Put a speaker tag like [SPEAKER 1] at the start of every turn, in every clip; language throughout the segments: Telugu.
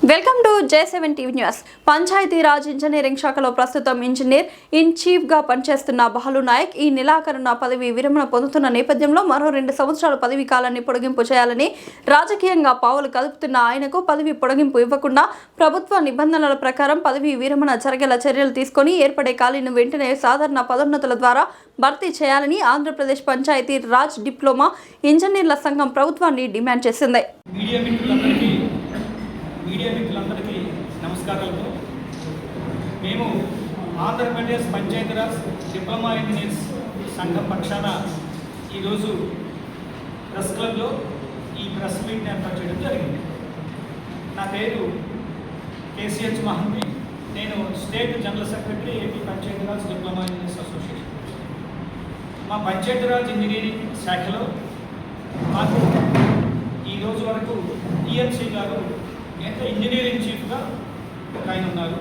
[SPEAKER 1] Welcome to J7 TV news. Panchayati Raj engineering శాఖలో ప్రస్తుతం ఇంజనీర్ ఇన్ చీఫ్ గా పనిచేస్తున్న బహలు నాయక్ ఈ నెలాఖరున పదవి విరమణ పొందుతున్న నేపథ్యంలో మరో 2 సంవత్సరాల పదవి కాలాన్ని పొడిగింపు చేయాలని రాజకీయంగా పావులు కదుపుతున్న ఆయనకు పదవి పొడిగింపు ఇవ్వకుండా ప్రభుత్వ నిబంధనల ప్రకారం పదవి విరమణ జరిగేలా చర్యలు తీసుకొని ఏర్పడే ఖాళీని వెంటనే సాధారణ పదోన్నతుల ద్వారా భర్తీ చేయాలని ఆంధ్రప్రదేశ్ పంచాయతీ రాజ్ డిప్లొమా ఇంజనీర్ల సంఘం ప్రభుత్వాన్ని డిమాండ్ చేసింది.
[SPEAKER 2] మీడియా మిత్రులందరికీ నమస్కారాలతో మేము ఆంధ్రప్రదేశ్ పంచాయతీరాజ్ డిప్లొమా ఇంజనీర్స్ సంఘం పక్షాన ఈరోజు ప్రెస్ క్లబ్లో ఈ ప్రెస్ మీట్ని ఏర్పాటు చేయడం జరిగింది. నా పేరు కేసీహెచ్ మహంతి. నేను state general secretary AP Panchayati Raj diploma engineers association. మా పంచాయతీరాజ్ ఇంజనీరింగ్ శాఖలో మాకు ఈరోజు వరకు టీఎంసీ గారు ఇంజనీరింగ్ చీఫ్గా ఒక ఆయన ఉన్నారు.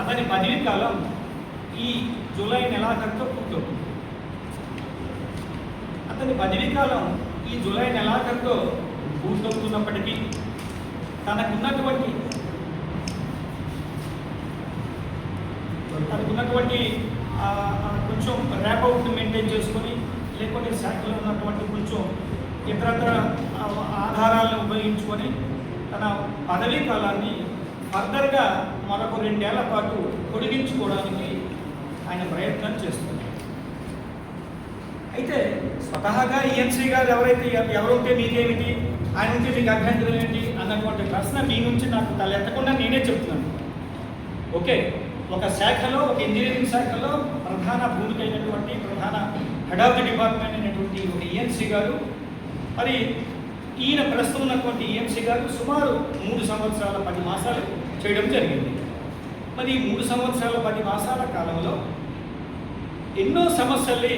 [SPEAKER 2] అతని పదవీ కాలం ఈ జూలై నెలాఖరుతో పూర్తవుతుంది. అతని పదవీ కాలం ఈ జూలై నెలాఖరుతో పూర్తవుతున్నప్పటికీ తనకున్నటువంటి కొంచెం ర్యాపౌట్ మెయింటైన్ చేసుకొని, లేకపోతే శాఖలో ఉన్నటువంటి కొంచెం ఇతరత్ర ఆధారాలను ఉపయోగించుకొని తన పదవీ కాలాన్ని ఫర్దర్గా మరొక 2 ఏళ్ల పాటు పొడిగించుకోవడానికి ఆయన ప్రయత్నం చేస్తున్నారు. అయితే స్వతహాగా ఈఎన్సీ గారు ఎవరుంటే మీకేమిటి, ఆయన ఉంటే మీకు అభ్యంతరం ఏంటి అన్నటువంటి ప్రశ్న మీ నుంచి నాకు తలెత్తకుండా నేనే చెప్తున్నాను. ఓకే, ఒక శాఖలో, ఒక ఇంజనీరింగ్ శాఖలో ప్రధాన భూమిక అయినటువంటి ప్రధాన హెడ్ ఆఫ్ ది డిపార్ట్మెంట్ అయినటువంటి ఒక ఈఎన్సీ గారు, మరి ఈయన ప్రస్తుతం ఉన్నటువంటి ఈఎంసీ గారు సుమారు 3 సంవత్సరాల 10 మాసాలు చేయడం జరిగింది. మరి 3 సంవత్సరాల 10 మాసాల కాలంలో ఎన్నో సమస్యల్ని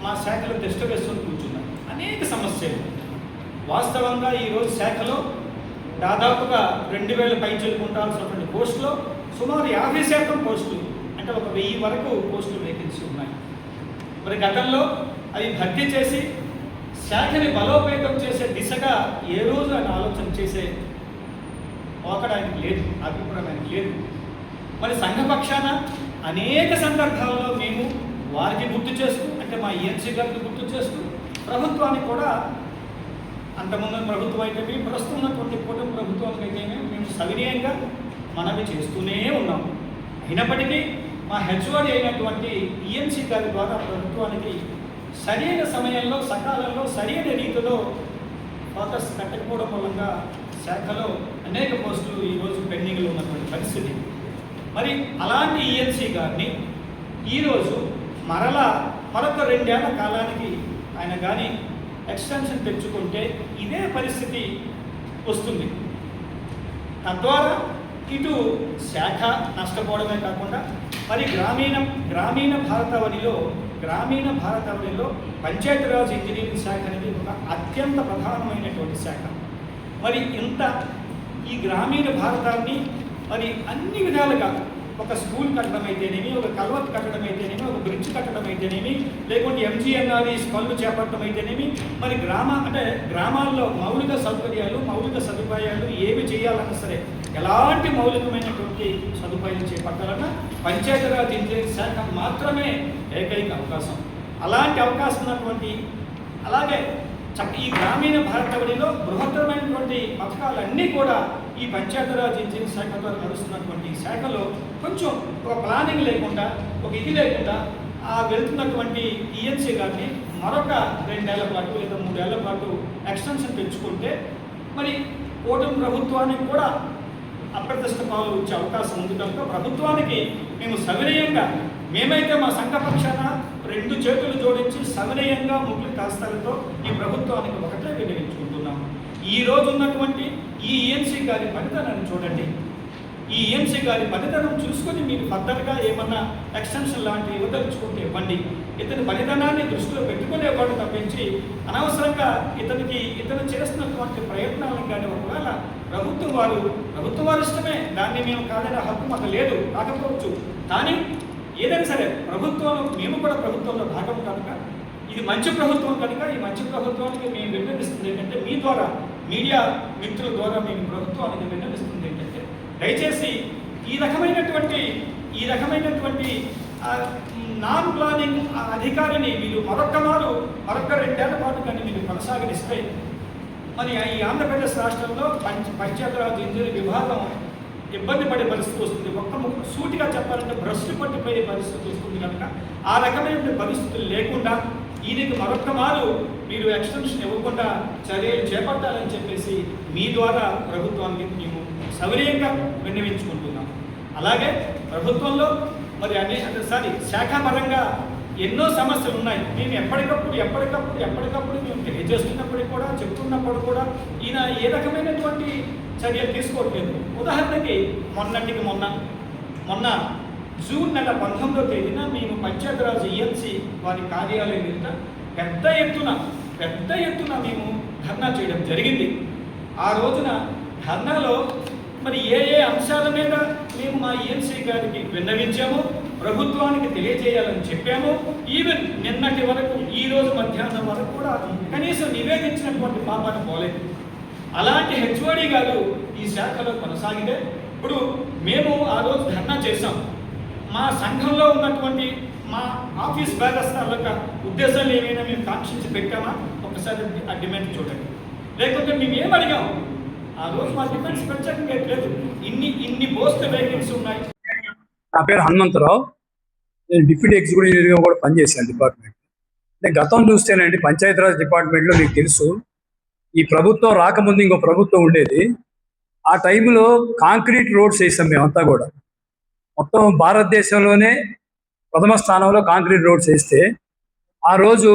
[SPEAKER 2] మా శాఖలో దృష్టి వేసుకొని కూర్చున్నాం. అనేక సమస్యలు. వాస్తవంగా ఈరోజు శాఖలో దాదాపుగా 2000 పైచలకు ఉండాల్సినటువంటి పోస్టులో సుమారు 50% పోస్టులు, అంటే ఒక 1000 వరకు పోస్టులు వేకెన్సీ ఉన్నాయి. మరి గతంలో అవి భర్తీ చేసి శాఖని బలోపేతం చేసే దిశగా ఏ రోజు ఆయన ఆలోచన చేసే ఒకడానికి లేదు, అభిప్రాయానికి లేదు. మరి సంఘపక్షాన అనేక సందర్భాల్లో మేము వారికి గుర్తు చేస్తూ, అంటే మా ఈఎన్సీ గారికి గుర్తు చేస్తూ, ప్రభుత్వానికి కూడా అంతకుముందు ప్రభుత్వం అయితేనే, ప్రస్తుతం ఉన్నటువంటి కుటుంబ ప్రభుత్వానికి అయితేనే మేము సవినయంగా మనవి చేస్తూనే ఉన్నాము. అయినప్పటికీ మా హెచ్ఓడి అయినటువంటి ఈఎన్సీ గారి ద్వారా ప్రభుత్వానికి సరైన సమయంలో, సకాలంలో, సరైన రీతిలో ఫోకస్ కట్టకపోవడం మూలంగా శాఖలో అనేక పోస్టులు ఈరోజు పెండింగ్లో ఉన్నటువంటి పరిస్థితి. మరి అలాంటి ఈఎన్సీ గారిని ఈరోజు మరొక 2 ఏళ్ల కాలానికి ఆయన కానీ ఎక్స్టెన్షన్ తెచ్చుకుంటే ఇదే పరిస్థితి వస్తుంది. తద్వారా ఇటు శాఖ నష్టపోవడమే కాకుండా మరి గ్రామీణ భారతావనిలో పంచాయతీరాజ్ ఇంజనీరింగ్ శాఖ అనేది ఒక అత్యంత ప్రధానమైనటువంటి శాఖ. మరి ఈ గ్రామీణ భారతాన్ని మరి అన్ని విధాలుగా, ఒక స్కూల్ కట్టడం అయితేనేమి, ఒక కల్వర్ట్ కట్టడం అయితేనేమి, ఒక బ్రిడ్జ్ కట్టడం అయితేనేమి, లేకుంటే ఎంజీఎన్ఆర్ఈస్ పనులు చేపట్టడం అయితేనేమి, మరి గ్రామాల్లో మౌలిక సదుపాయాలు ఏవి చేయాలన్నా సరే, ఎలాంటి మౌలికమైనటువంటి సదుపాయాలు చేపట్టాలన్నా పంచాయతీరాజ్ ఇంజనీరింగ్ శాఖ మాత్రమే ఏకైక అవకాశం. అలాంటి అవకాశం ఉన్నటువంటి, అలాగే ఈ గ్రామీణ భారతావనిలో బృహత్తరమైనటువంటి పథకాలన్నీ కూడా ఈ పంచాయతీరాజ్ ఇంజనీరింగ్ శాఖ ద్వారా నడుస్తున్నటువంటి శాఖలో కొంచెం ఒక ప్లానింగ్ లేకుండా, ఒక ఇది లేకుండా వెళ్తున్నటువంటి ఈఎన్సీ గారిని మరొక 2 ఏళ్ల పాటు లేదా 3 ఏళ్ల పాటు ఎక్స్టెన్షన్ పెంచుకుంటే మరి కూటమి ప్రభుత్వానికి కూడా అప్రతిష్ట పాలు వచ్చే అవకాశం ఉంది. కనుక ప్రభుత్వానికి మేము సవినయంగా, మేమైతే మా సంఘపక్షాన 2 చేతులు జోడించి సవినయంగా ముగ్గురు కాస్తాలతో ఈ ప్రభుత్వానికి ఒకటే వినియోగించుకుంటున్నాము. ఈ రోజు ఉన్నటువంటి ఈ ఈఎన్సీ గారి పనితనాన్ని చూడండి. ఈ ఈఎన్సీ గారి పనితనం చూసుకొని మీరు ఫర్దర్గా ఏమన్నా ఎక్స్టెన్షన్ లాంటివి ఇవ్వదలుచుకుంటే ఇవ్వండి. ఇతని పనితనాన్ని దృష్టిలో పెట్టుకునే వాడు తప్పించి అనవసరంగా ఇతను చేస్తున్నటువంటి ప్రయత్నాలను కానీ ఒకవేళ ప్రభుత్వం వారు ఇష్టమే, దాన్ని మేము కాదనే హక్కు మాకు లేదు, కాకపోవచ్చు. కానీ ఏదైనా సరే మేము కూడా ప్రభుత్వంలో భాగం కనుక, ఇది మంచి ప్రభుత్వం కనుక ఈ మంచి ప్రభుత్వానికి మేము విన్నవిస్తుంది ఏంటంటే మీ ద్వారా మీడియా మిత్రుల ద్వారా మేము ప్రభుత్వానికి విన్నవిస్తుంది ఏంటంటే, దయచేసి ఈ రకమైనటువంటి నాన్ ప్లానింగ్ అధికారిని మీరు మరొక 2 ఏళ్ల పాటు కానీ మీరు కొనసాగిస్తే, మరి ఈ ఆంధ్రప్రదేశ్ రాష్ట్రంలో పంచాయతీరాజ్ ఇంజనీరింగ్ విభాగం ఇబ్బంది పడే పరిస్థితి వస్తుంది. సూటిగా చెప్పాలంటే భ్రష్టు పట్టిపోయే పరిస్థితి వస్తుంది. కనుక ఆ రకమైన పరిస్థితులు లేకుండా ఈయనకి మీరు ఎక్స్టెన్షన్ ఇవ్వకుండా చర్యలు చేపట్టాలని చెప్పేసి మీ ద్వారా ప్రభుత్వానికి మేము సౌకర్యంగా విన్నవించుకుంటున్నాం. అలాగే ప్రభుత్వంలో మరి శాఖాపరంగా ఎన్నో సమస్యలు ఉన్నాయి. మేము ఎప్పటికప్పుడు మేము తెలియజేస్తున్నప్పటికీ కూడా, చెప్తున్నప్పుడు కూడా ఈయన ఏ రకమైనటువంటి చర్యలు తీసుకోవట్లేదు. ఉదాహరణకి మొన్న జూన్ నెల 19వ తేదీన మేము పంచాయతీరాజ్ ఈఎన్సీ వారి కార్యాలయం మీద పెద్ద ఎత్తున మేము ధర్నా చేయడం జరిగింది. ఆ రోజున ధర్నాలో మరి ఏ అంశాల మీద మేము మా ఈఎన్సీ గారికి విన్నవించామో, ప్రభుత్వానికి తెలియజేయాలని చెప్పాము. ఈవెన్ నిన్నటి వరకు, ఈ రోజు మధ్యాహ్నం వరకు కూడా కనీసం నివేదించినటువంటి పాపాన్ని పోలేదు. అలాంటి హెచ్ఓడి గారు ఈ శాఖలో కొనసాగితే, ఇప్పుడు మేము ఆ రోజు ధర్నా చేశాం. మా సంఘంలో ఉన్నటువంటి మా ఆఫీస్ బ్యాగస్థాల ఉద్దేశాలు ఏమైనా మేము కాంక్షించి పెట్టామా? ఒకసారి ఆ డిమాండ్ చూడండి. లేకపోతే మేము ఏం అడిగాం? ఆ రోజు మా డిమాండ్స్ ప్రత్యేకంగా లేదు. ఇన్ని పోస్ట్ వేకెన్సీ ఉన్నాయి.
[SPEAKER 3] నా పేరు హనుమంతరావు. నేను డిప్యూటీ ఎగ్జిక్యూటివ్ ఇంజనీర్గా కూడా పనిచేశాను డిపార్ట్మెంట్. అంటే గతం చూస్తేనండి, పంచాయతీరాజ్ డిపార్ట్మెంట్లో మీకు తెలుసు, ఈ ప్రభుత్వం రాకముందు ఇంకో ప్రభుత్వం ఉండేది. ఆ టైంలో కాంక్రీట్ రోడ్స్ వేసాం మేమంతా కూడా. మొత్తం భారతదేశంలోనే ప్రథమ స్థానంలో కాంక్రీట్ రోడ్స్ వేస్తే, ఆ రోజు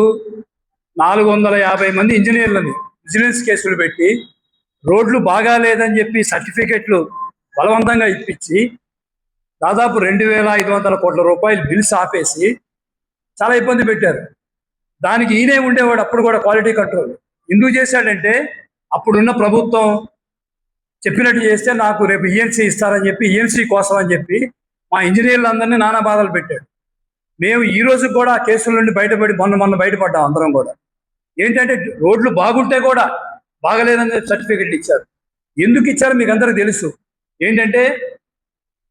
[SPEAKER 3] 450 మంది ఇంజనీర్లని విజిలెన్స్ కేసులు పెట్టి, రోడ్లు బాగాలేదని చెప్పి సర్టిఫికెట్లు బలవంతంగా ఇప్పించి, దాదాపు 2,500 కోట్ల రూపాయలు బిల్స్ ఆపేసి చాలా ఇబ్బంది పెట్టారు. దానికి ఈయనే ఉండేవాడు అప్పుడు కూడా క్వాలిటీ కంట్రోల్. ఎందుకు చేశాడంటే, అప్పుడున్న ప్రభుత్వం చెప్పినట్టు చేస్తే నాకు రేపు ఈఎన్సీ ఇస్తారని చెప్పి, ఈఎన్సీ కోసం అని చెప్పి మా ఇంజనీర్లందరినీ నానా బాధలు పెట్టాడు. మేము ఈ రోజు కూడా ఆ కేసుల నుండి బయటపడి మొన్న బయటపడ్డాం అందరం కూడా. ఏంటంటే, రోడ్లు బాగుంటే కూడా బాగలేదని సర్టిఫికెట్లు ఇచ్చారు. ఎందుకు ఇచ్చారో మీకు అందరికీ తెలుసు. ఏంటంటే,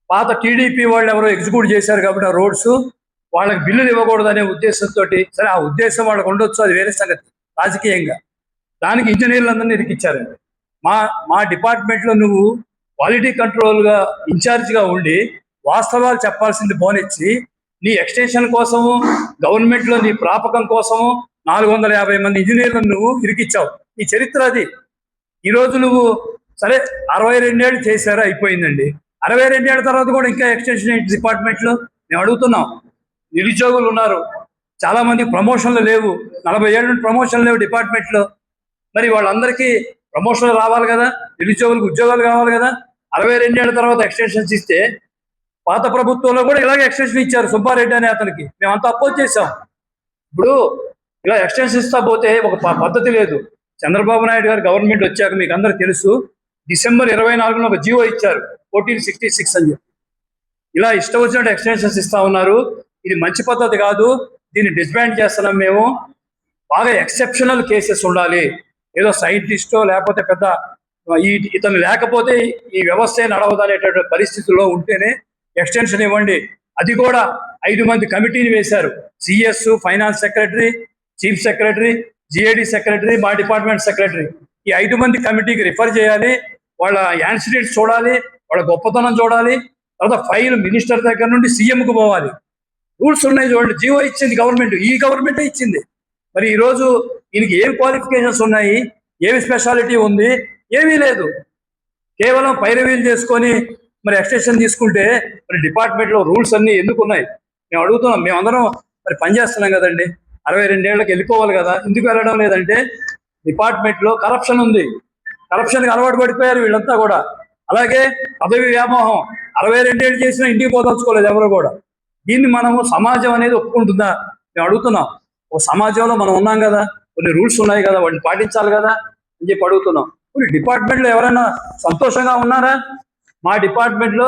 [SPEAKER 3] పాత టీడీపీ వాళ్ళు ఎవరో ఎగ్జిక్యూట్ చేశారు కాబట్టి ఆ రోడ్స్, వాళ్ళకి బిల్లులు ఇవ్వకూడదు అనే ఉద్దేశంతో, సరే ఆ ఉద్దేశం వాళ్ళకి ఉండొచ్చు, అది వేరే సంగతి రాజకీయంగా. దానికి ఇంజనీర్లందరినీ ఇరికిచ్చారండి. మా డిపార్ట్మెంట్లో నువ్వు క్వాలిటీ కంట్రోల్గా ఇన్ఛార్జ్గా ఉండి వాస్తవాలు చెప్పాల్సింది పోనిచ్చి, నీ ఎక్స్టెన్షన్ కోసము, గవర్నమెంట్లో నీ ప్రాపకం కోసము 450 మంది ఇంజనీర్లను నువ్వు ఇరికిచ్చావు. ఈ చరిత్ర అది. ఈరోజు నువ్వు సరే 62 ఏళ్ళు చేశారా, అయిపోయిందండి. 62 ఏళ్ళ తర్వాత కూడా ఇంకా ఎక్స్టెన్షన్ డిపార్ట్మెంట్లో మేము అడుగుతున్నాం. నిరుద్యోగులు ఉన్నారు, చాలా మంది ప్రమోషన్లు లేవు, 40 ఏళ్ళ నుండి ప్రమోషన్లు లేవు డిపార్ట్మెంట్లో. మరి వాళ్ళందరికీ ప్రమోషన్లు రావాలి కదా, నిరుద్యోగులకు ఉద్యోగాలు కావాలి కదా. 62 ఏళ్ళ తర్వాత ఎక్స్టెన్షన్స్ ఇస్తే, పాత ప్రభుత్వంలో కూడా ఇలాగే ఎక్స్టెన్షన్ ఇచ్చారు సుబ్బారెడ్డి అనే అతనికి. మేమంతా అపోజ్ చేసాం. ఇప్పుడు ఇలా ఎక్స్టెన్షన్ ఇస్తా పోతే ఒక పద్ధతి లేదు. చంద్రబాబు నాయుడు గారు గవర్నమెంట్ వచ్చాక మీకు అందరికి తెలుసు, డిసెంబర్ 24న ఒక జీవో ఇచ్చారు 1466 అని చెప్పి. ఇలా ఇష్టం వచ్చినట్టు ఎక్స్టెన్షన్స్ ఇస్తా ఉన్నారు. ఇది మంచి పద్ధతి కాదు, దీన్ని డిస్బ్యాండ్ చేస్తున్నాం మేము. బాగా ఎక్సెప్షనల్ కేసెస్ ఉండాలి. ఏదో సైంటిస్టో లేకపోతే పెద్ద ఇతను లేకపోతే ఈ వ్యవస్థ నడవదు అనేటటువంటి పరిస్థితుల్లో ఉంటేనే ఎక్స్టెన్షన్ ఇవ్వండి. అది కూడా 5 మంది కమిటీని వేశారు. CS, finance secretary, chief secretary, GAD secretary, మా డిపార్ట్మెంట్ సెక్రటరీ. ఈ 5 మంది కమిటీకి రిఫర్ చేయాలి. వాళ్ళ యాన్సిడెంట్స్ చూడాలి, వాళ్ళ గొప్పతనం చూడాలి. తర్వాత ఫైల్ మినిస్టర్ దగ్గర నుండి సీఎంకు పోవాలి. రూల్స్ ఉన్నాయి చూడండి. జీవో ఇచ్చింది గవర్నమెంట్, ఈ గవర్నమెంటే ఇచ్చింది. మరి ఈరోజు ఈయనకి ఏం క్వాలిఫికేషన్స్ ఉన్నాయి, ఏమి స్పెషాలిటీ ఉంది? ఏమీ లేదు. కేవలం పైరవీలు చేసుకొని మరి ఎక్స్టెన్షన్ తీసుకుంటే మరి డిపార్ట్మెంట్లో రూల్స్ అన్నీ ఎందుకు ఉన్నాయి? మేము అడుగుతున్నాం. మేమందరం మరి పనిచేస్తున్నాం కదండి, 62 ఏళ్ళకి వెళ్ళిపోవాలి కదా. ఎందుకు వెళ్ళడం లేదంటే, డిపార్ట్మెంట్లో కరప్షన్ ఉంది. కరప్షన్కి అలవాటు పడిపోయారు వీళ్ళంతా కూడా. అలాగే పదవి వ్యామోహం, 62 ఏళ్ళు చేసినా ఇంటికి పోదలుచుకోలేదు ఎవరు కూడా. దీన్ని మనము సమాజం అనేది ఒప్పుకుంటుందా? మేము అడుగుతున్నాం. ఒక సమాజంలో మనం ఉన్నాం కదా, కొన్ని రూల్స్ ఉన్నాయి కదా, వాటిని పాటించాలి కదా అని చెప్పి అడుగుతున్నాం. కొన్ని డిపార్ట్మెంట్లో ఎవరైనా సంతోషంగా ఉన్నారా? మా డిపార్ట్మెంట్లో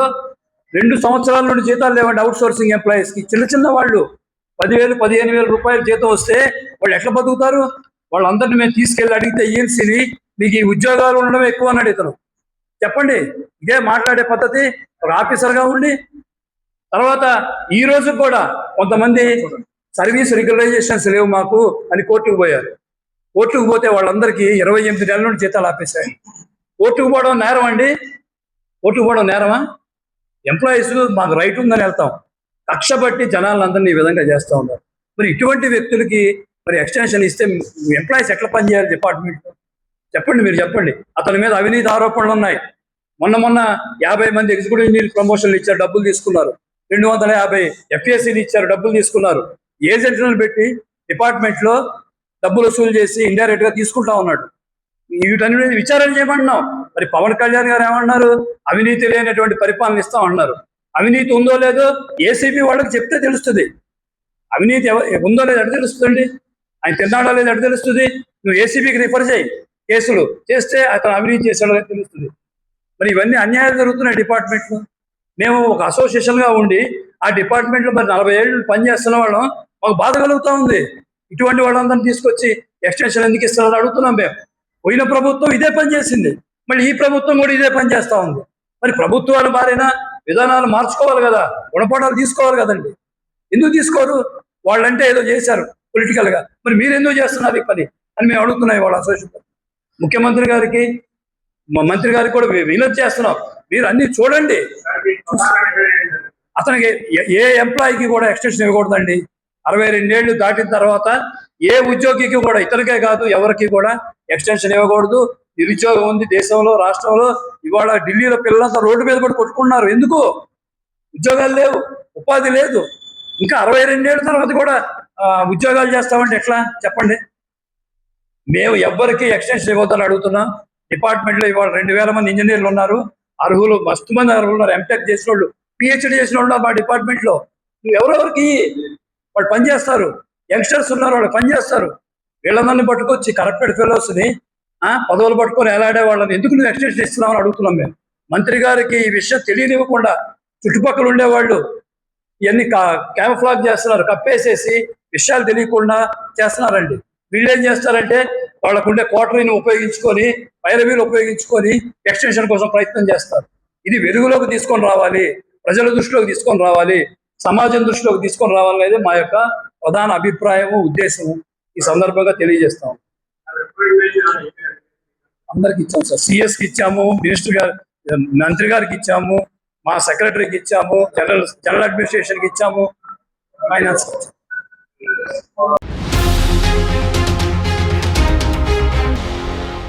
[SPEAKER 3] 2 సంవత్సరాల నుండి జీతాలు లేవండి అవుట్ సోర్సింగ్ ఎంప్లాయీస్కి. చిన్న వాళ్ళు 10,000, 15,000 రూపాయలు జీతం వస్తే వాళ్ళు ఎట్లా బతుకుతారు? వాళ్ళందరినీ మేము తీసుకెళ్ళి అడిగితే ఈఎన్సీని మీకు ఈ ఉద్యోగాలు ఉండడం ఎక్కువ అన్నాడు ఇతను. చెప్పండి, ఇదే మాట్లాడే పద్ధతి ఒక ఆఫీసర్గా ఉండి. తర్వాత ఈ రోజు కూడా కొంతమంది సర్వీస్ రెగ్యులరైజేషన్స్ లేవు మాకు అని కోర్టుకు పోయారు. కోర్టుకు పోతే వాళ్ళందరికీ 28 నెలల నుండి జీతాలు ఆపేశారు. కోర్టుకు పోవడం నేరం అండి? కోర్టుకు పోవడం నేరమా? ఎంప్లాయీస్ మాకు రైట్ ఉందని వెళ్తాం, కక్ష బట్టి జనాలందరినీ ఈ విధంగా చేస్తూ ఉన్నారు. మరి ఇటువంటి వ్యక్తులకి మరి ఎక్స్టెన్షన్ ఇస్తే ఎంప్లాయీస్ ఎట్లా పనిచేయాలి డిపార్ట్మెంట్లో? చెప్పండి, మీరు చెప్పండి. అతని మీద అవినీతి ఆరోపణలు ఉన్నాయి. మొన్న 50 మంది ఎగ్జిక్యూటివ్ ఇంజనీర్ ప్రమోషన్లు ఇచ్చారు, డబ్బులు తీసుకున్నారు. 250 ఎఫ్ఏసీలు ఇచ్చారు, డబ్బులు తీసుకున్నారు. ఏజెంట్లను పెట్టి డిపార్ట్మెంట్లో డబ్బులు వసూలు చేసి ఇండైరెక్ట్ గా తీసుకుంటా ఉన్నాడు. వీటన్నిటి విచారణ చేయమంటున్నాం. మరి పవన్ కళ్యాణ్ గారు ఏమన్నారు? అవినీతి లేనటువంటి పరిపాలన ఇస్తాం అన్నారు. అవినీతి ఉందో లేదో ఏసీబీ వాళ్ళకి చెప్తే తెలుస్తుంది. అవినీతి ఉందో లేదో ఎక్కడ తెలుస్తుందండి? ఆయన తిన్నాడో లేదో ఎక్కడ తెలుస్తుంది? నువ్వు ఏసీబీకి రిఫర్ చేయి, కేసులు చేస్తే అతను అవినీతి చేసాడో తెలుస్తుంది. మరి ఇవన్నీ అన్యాయాలు జరుగుతున్నాయి డిపార్ట్మెంట్లో. మేము ఒక అసోసియేషన్గా ఉండి ఆ డిపార్ట్మెంట్లో మరి 40 ఏళ్ళు పనిచేస్తున్న వాళ్ళం, మాకు బాధ కలుగుతూ ఉంది. ఇటువంటి వాళ్ళందరినీ తీసుకొచ్చి ఎక్స్టెన్షన్ ఎందుకు ఇస్తారని అడుగుతున్నాం మేము. పోయిన ప్రభుత్వం ఇదే పని చేసింది, మళ్ళీ ఈ ప్రభుత్వం కూడా ఇదే పని చేస్తూ ఉంది. మరి ప్రభుత్వాలు మారినా విధానాలు మార్చుకోవాలి కదా, గుణపాఠాలు తీసుకోవాలి కదండి. ఎందుకు తీసుకోరు? వాళ్ళంటే ఏదో చేశారు పొలిటికల్గా, మరి మీరు ఎందుకు చేస్తున్నారు ఈ పని అని మేము అడుగుతున్నాయి వాళ్ళ అసోసియేషన్. ముఖ్యమంత్రి గారికి, మా మంత్రి గారికి కూడా వినతి చేస్తున్నాం, మీరు అన్ని చూడండి. అతనికి ఏ ఎంప్లాయీకి కూడా ఎక్స్టెన్షన్ ఇవ్వకూడదండి. 62 ఏళ్ళు దాటిన తర్వాత ఏ ఉద్యోగికి కూడా, ఇతనికే కాదు ఎవరికి కూడా ఎక్స్టెన్షన్ ఇవ్వకూడదు. నిరుద్యోగం ఉంది దేశంలో, రాష్ట్రంలో. ఇవాళ ఢిల్లీలో పిల్లలంతా రోడ్డు మీద పడి కొట్టుకున్నారు. ఎందుకు? ఉద్యోగాలు లేవు, ఉపాధి లేదు. ఇంకా 62 ఏళ్ళ తర్వాత కూడా ఉద్యోగాలు చేస్తామంటే ఎట్లా చెప్పండి? మేము ఎవ్వరికి ఎక్స్టెన్షన్ ఇవ్వద్దని అడుగుతున్నాం. డిపార్ట్మెంట్లో ఇవాళ 2000 మంది ఇంజనీర్లు ఉన్నారు, అర్హులు మస్తు మంది అర్హులు ఉన్నారు. ఎంటెక్ చేసిన వాళ్ళు, పిహెచ్డి చేసిన వాళ్ళు మా డిపార్ట్మెంట్లో. నువ్వు ఎవరెవరికి వాళ్ళు పనిచేస్తారు? యంగ్స్టర్స్ ఉన్నారు, వాళ్ళు పనిచేస్తారు. వీళ్ళందరినీ పట్టుకొచ్చి కరప్టెడ్ ఫెలోస్ని పదవులు పట్టుకొని ఎలాడే వాళ్ళని ఎందుకు నువ్వు ఎక్స్టెన్షన్ ఇస్తున్నామని అడుగుతున్నాం మేము. మంత్రి గారికి ఈ విషయం తెలియనివ్వకుండా చుట్టుపక్కల ఉండేవాళ్ళు ఇవన్నీ క్యామఫ్లాగ్ చేస్తున్నారు, కప్పేసేసి విషయాలు తెలియకుండా చేస్తున్నారండి. వీళ్ళు ఏం చేస్తారంటే వాళ్ళకుండే క్వార్టరీని ఉపయోగించుకొని, పైరవీలు ఉపయోగించుకొని ఎక్స్టెన్షన్ కోసం ప్రయత్నం చేస్తారు. ఇది వెలుగులోకి తీసుకొని రావాలి, ప్రజల దృష్టిలోకి తీసుకొని రావాలి, సమాజం దృష్టిలోకి తీసుకొని రావాలనేది మా యొక్క ప్రధాన అభిప్రాయము, ఉద్దేశము. ఈ సందర్భంగా తెలియజేస్తాం. అందరికి ఇచ్చాము సార్, సిఎస్కి ఇచ్చాము, మినిస్టర్ గారు, మంత్రి గారికి ఇచ్చాము, మా సెక్రటరీకి ఇచ్చాము, జనరల్ అడ్మినిస్ట్రేషన్కి ఇచ్చాము, ఫైనాన్స్.